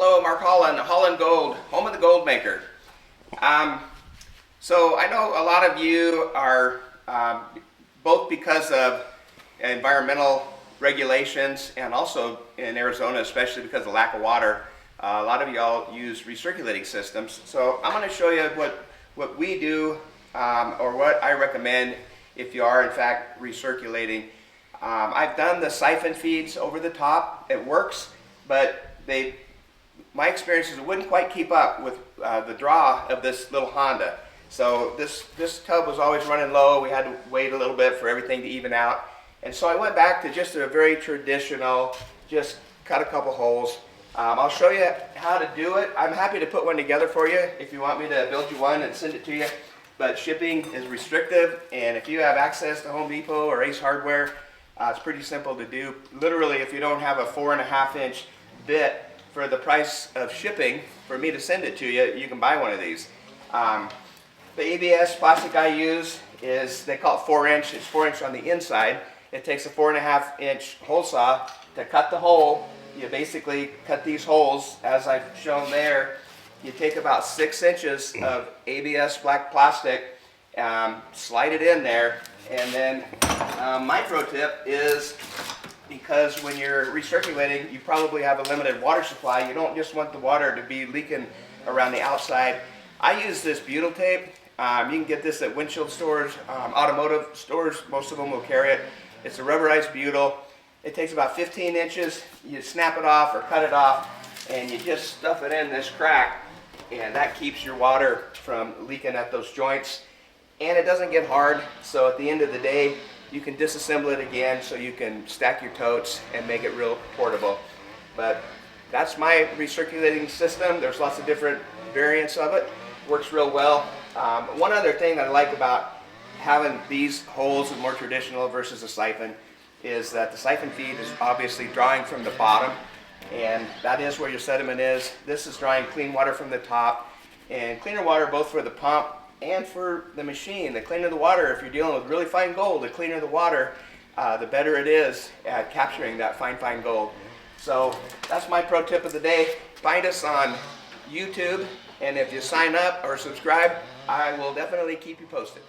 Hello, Mark Holland, Holland Gold, home of the gold maker. So I know a lot of you are, both because of environmental regulations and also in Arizona, especially because of lack of water, a lot of y'all use recirculating systems. So I'm going to show you what we do or what I recommend if you are in fact recirculating. I've done the siphon feeds over the top. It works, but my experience is it wouldn't quite keep up with the draw of this little Honda. So this tub was always running low. We had to wait a little bit for everything to even out. And so I went back to just a very traditional, just cut a couple holes. I'll show you how to do it. I'm happy to put one together for you if you want me to build you one and send it to you. But shipping is restrictive, and if you have access to Home Depot or Ace Hardware, it's pretty simple to do. Literally, if you don't have a 4.5-inch bit for the price of shipping for me to send it to you, you can buy one of these. The ABS plastic I use is, they call it 4-inch. It's 4-inch on the inside. It takes a 4.5-inch hole saw to cut the hole. You basically cut these holes as I've shown there. You take about 6 inches of ABS black plastic, slide it in there, and then my pro tip is, because when you're recirculating, you probably have a limited water supply. You don't just want the water to be leaking around the outside. I use this butyl tape. You can get this at windshield stores, automotive stores. Most of them will carry it. It's a rubberized butyl. It takes about 15 inches. You snap it off or cut it off, and you just stuff it in this crack, and that keeps your water from leaking at those joints. And it doesn't get hard, so at the end of the day, you can disassemble it again so you can stack your totes and make it real portable. But that's my recirculating system. There's lots of different variants of it. Works real well. One other thing that I like about having these holes more traditional versus a siphon is that the siphon feed is obviously drawing from the bottom, and that is where your sediment is. This is drawing clean water from the top, and cleaner water both for the pump and for the machine. The cleaner the water, if you're dealing with really fine gold, the cleaner the water, the better it is at capturing that fine gold. So that's my pro tip of the day. Find us on YouTube, and if you sign up or subscribe, I will definitely keep you posted.